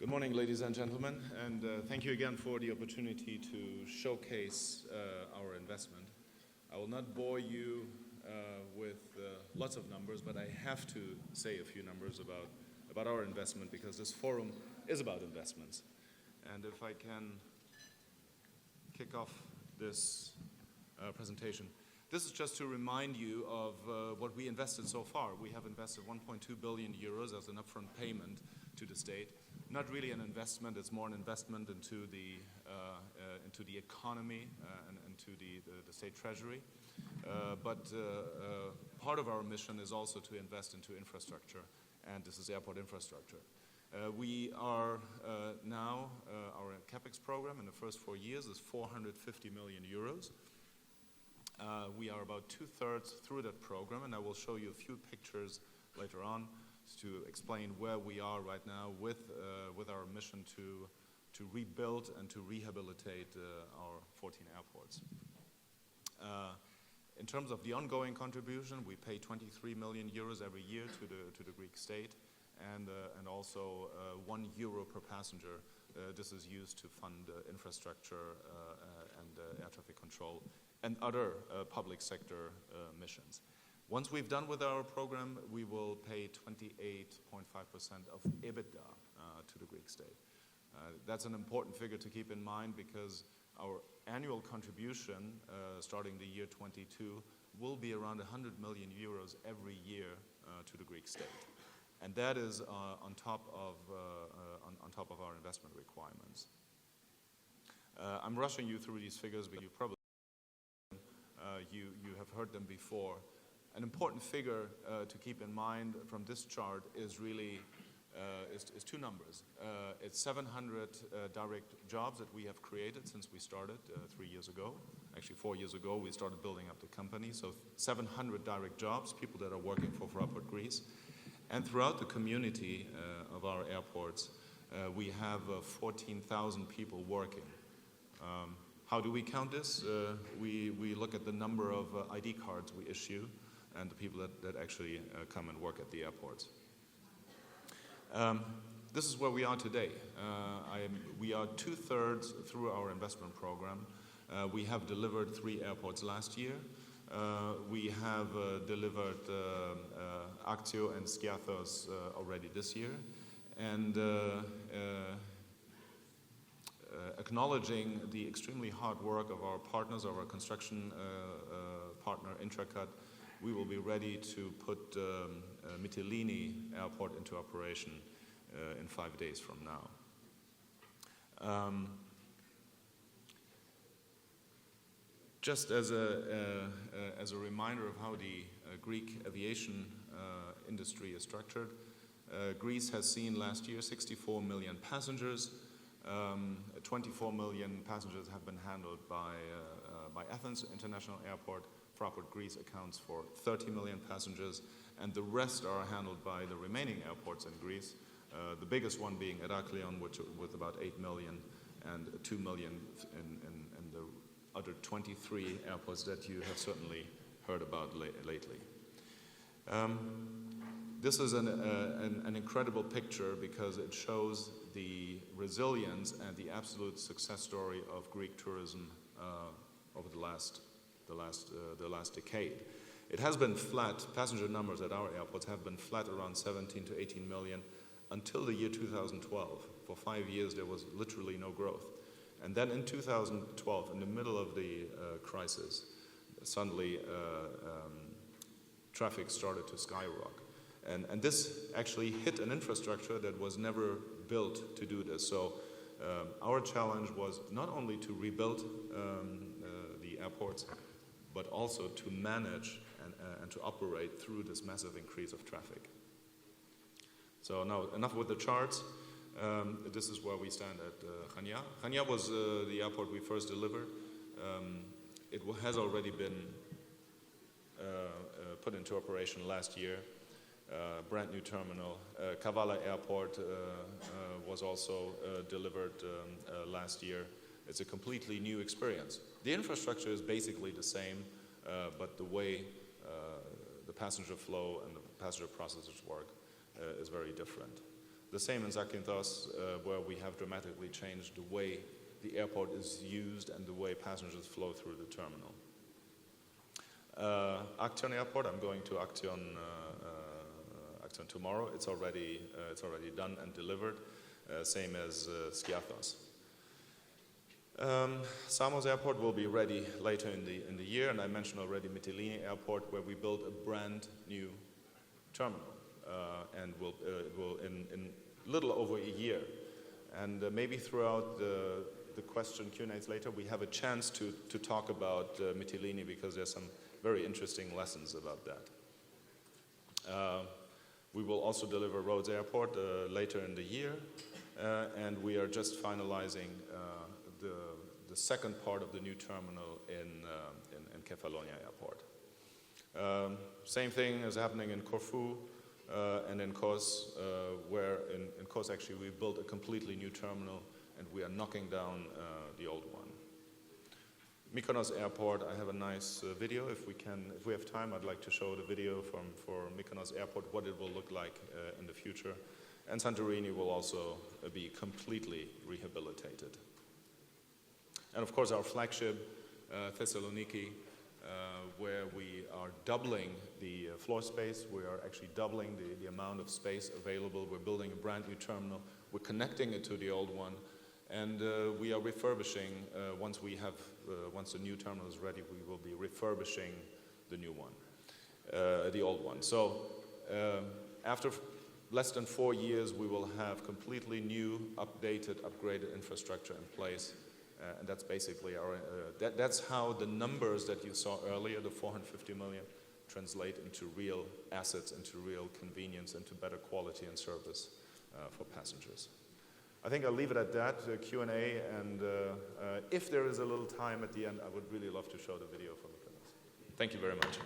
Good morning, ladies and gentlemen, and thank you again for the opportunity to showcase our investment. I will not bore you with lots of numbers, but I have to say a few numbers about our investment because this forum is about investments. And if I can kick off this presentation. This is just to remind you of what we invested so far. We have invested 1.2 billion euros as an upfront payment to the state. Not really an investment, it's more an investment into the economy and into the state treasury. But part of our mission is also to invest into infrastructure, and this is airport infrastructure. We are now, our CapEx program in the first 4 years is 450 million euros. We are about 2/3 through that program, and I will show you a few pictures later on to explain where we are right now with our mission to rebuild and to rehabilitate our 14 airports. In terms of the ongoing contribution, we pay 23 million euros every year to the Greek state, and also €1 per passenger. This is used to fund infrastructure and air traffic control and other public sector missions. Once we've done with our program, we will pay 28.5% of EBITDA to the Greek state. That's an important figure to keep in mind because our annual contribution starting the year 22 will be around 100 million euros every year to the Greek state. And that is on top of our investment requirements. I'm rushing you through these figures, but you probably you have heard them before. An important figure to keep in mind from this chart is really is two numbers. It's 700 direct jobs that we have created since we started 3 years ago. Actually, 4 years ago, we started building up the company. So 700 direct jobs, people that are working for Fraport Greece. And throughout the community of our airports, we have 14,000 people working. How do we count this? We look at the number of ID cards we issue and the people that actually come and work at the airports. This is where we are today. We are 2/3 through our investment program. We have delivered 3 airports last year. We have delivered Aktio and Skiathos already this year. And acknowledging the extremely hard work of our partners, our construction partner Intracut, we will be ready to put Mytilene Airport into operation in 5 days from now. Just as a reminder of how the Greek aviation industry is structured, Greece has seen last year 64 million passengers. 24 million passengers have been handled by Athens International Airport. Fraport Greece accounts for 30 million passengers, and the rest are handled by the remaining airports in Greece. The biggest one being Heraklion, with about 8 million, and 2 million in the other 23 airports that you have certainly heard about lately. This is an incredible picture because it shows the resilience and the absolute success story of Greek tourism over the last decade. It has been flat. Passenger numbers at our airports have been flat around 17 to 18 million until the year 2012. For 5 years, there was literally no growth. And then in 2012, in the middle of the crisis, suddenly traffic started to skyrocket. And this actually hit an infrastructure that was never built to do this. So our challenge was not only to rebuild the airports, but also to manage and to operate through this massive increase of traffic. So now, enough with the charts. This is where we stand at Chania. Chania was the airport we first delivered. It has already been put into operation last year. Brand new terminal. Kavala Airport was also delivered last year. It's a completely new experience. The infrastructure is basically the same, but the way the passenger flow and the passenger processes work is very different. The same in Zakynthos, where we have dramatically changed the way the airport is used and the way passengers flow through the terminal. Action Airport, I'm going to Action tomorrow. It's already done and delivered. Same as Skiathos. Samos Airport will be ready later in the year, and I mentioned already Mytilene Airport, where we built a brand new terminal, and will in little over a year. And maybe throughout the question Q&As later, we have a chance to talk about Mytilene, because there's some very interesting lessons about that. We will also deliver Rhodes Airport later in the year, and we are just finalizing the second part of the new terminal in Kefalonia Airport. Same thing is happening in Corfu and in Kos, where in Kos actually we built a completely new terminal, and we are knocking down the old one. Mykonos Airport, I have a nice video. If we have time, I'd like to show the video for Mykonos Airport, what it will look like in the future. And Santorini will also be completely rehabilitated. And of course, our flagship, Thessaloniki, where we are doubling the floor space. We are actually doubling the amount of space available. We're building a brand new terminal. We're connecting it to the old one. And we are refurbishing, once the new terminal is ready, we will be refurbishing the new one, the old one. So after less than 4 years, we will have completely new, updated, upgraded infrastructure in place. And that's basically that's how the numbers that you saw earlier, the 450 million, translate into real assets, into real convenience, into better quality and service for passengers. I think I'll leave it at that, Q&A, and if there is a little time at the end, I would really love to show the video for Mykonos. Thank you very much.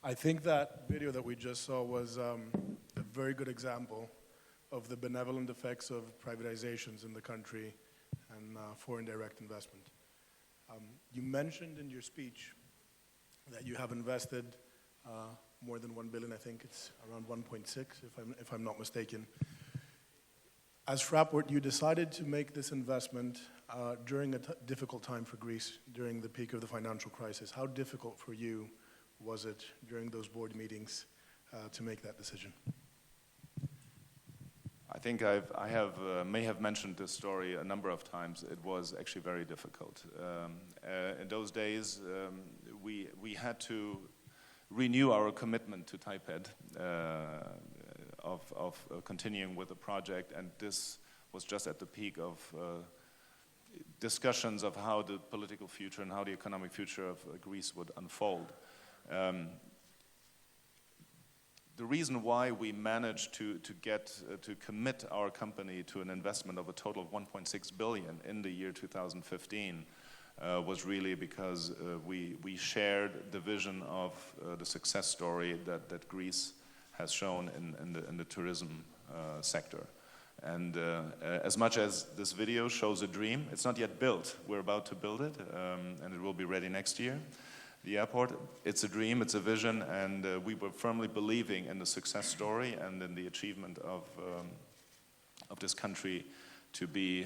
I think that video that we just saw was a very good example of the benevolent effects of privatizations in the country. And foreign direct investment. You mentioned in your speech that you have invested more than 1 billion. I think it's around 1.6, if I'm not mistaken. As Fraport, you decided to make this investment during a difficult time for Greece, during the peak of the financial crisis. How difficult for you was it during those board meetings to make that decision? I think may have mentioned this story a number of times. It was actually very difficult. In those days, we had to renew our commitment to TAIPED of continuing with the project, and this was just at the peak of discussions of how the political future and how the economic future of Greece would unfold. The reason why we managed to commit our company to an investment of a total of 1.6 billion in the year 2015 was really because we shared the vision of the success story that Greece has shown in the tourism sector. And as much as this video shows a dream, it's not yet built. We're about to build it, and it will be ready next year. The airport, it's a dream, it's a vision, and we were firmly believing in the success story and in the achievement of this country to be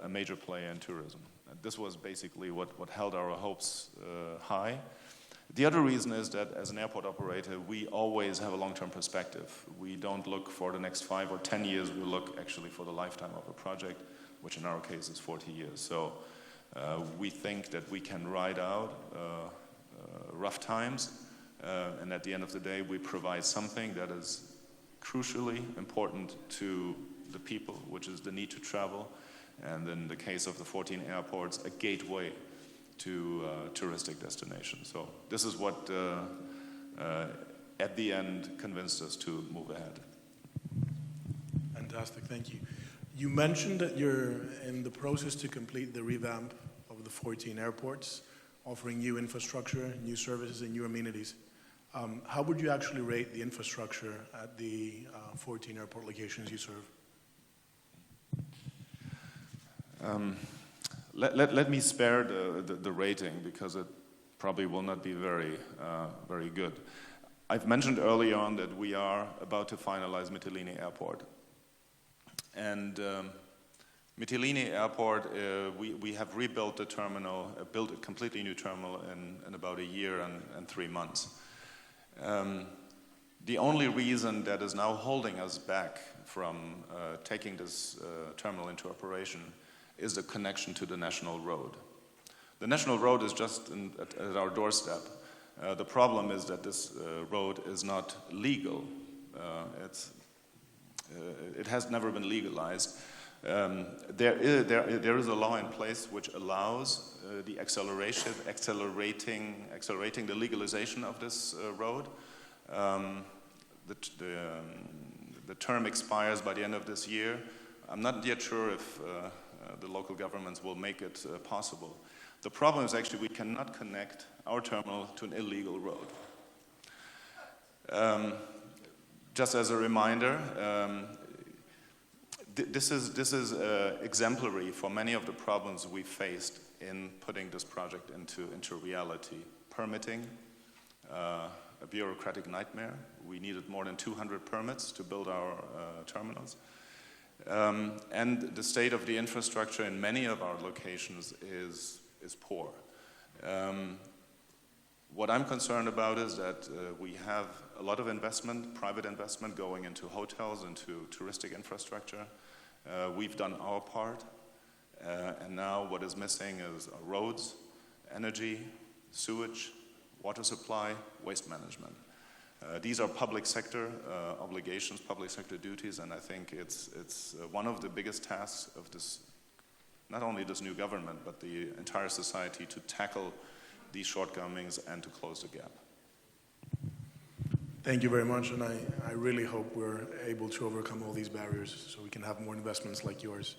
a major player in tourism. And this was basically what held our hopes high. The other reason is that as an airport operator, we always have a long-term perspective. We don't look for the next 5 or 10 years, we look actually for the lifetime of a project, which in our case is 40 years. So we think that we can ride out rough times, and at the end of the day, we provide something that is crucially important to the people, which is the need to travel, and in the case of the 14 airports, a gateway to touristic destinations. So this is what, at the end, convinced us to move ahead. Fantastic, thank you. You mentioned that you're in the process to complete the revamp of the 14 airports, offering new infrastructure, new services, and new amenities. How would you actually rate the infrastructure at the 14 airport locations you serve? Let me spare the rating because it probably will not be very good. I've mentioned early on that we are about to finalize Mytilene Airport. And Mytilene Airport, we have rebuilt the terminal, built a completely new terminal in about a year and 3 months. The only reason that is now holding us back from taking this terminal into operation is the connection to the National Road. The National Road is just at our doorstep. The problem is that this road is not legal. It has never been legalized. There is a law in place which allows the accelerating the legalization of this road. The term expires by the end of this year. I'm not yet sure if the local governments will make it possible. The problem is actually we cannot connect our terminal to an illegal road. Just as a reminder, this is exemplary for many of the problems we faced in putting this project into reality. Permitting, a bureaucratic nightmare. We needed more than 200 permits to build our terminals. And the state of the infrastructure in many of our locations is poor. What I'm concerned about is that we have a lot of investment, private investment, going into hotels, into touristic infrastructure. We've done our part, and now what is missing is roads, energy, sewage, water supply, waste management. These are public sector obligations, public sector duties, and I think it's one of the biggest tasks of this, not only this new government, but the entire society to tackle these shortcomings and to close the gap. Thank you very much, and I really hope we're able to overcome all these barriers so we can have more investments like yours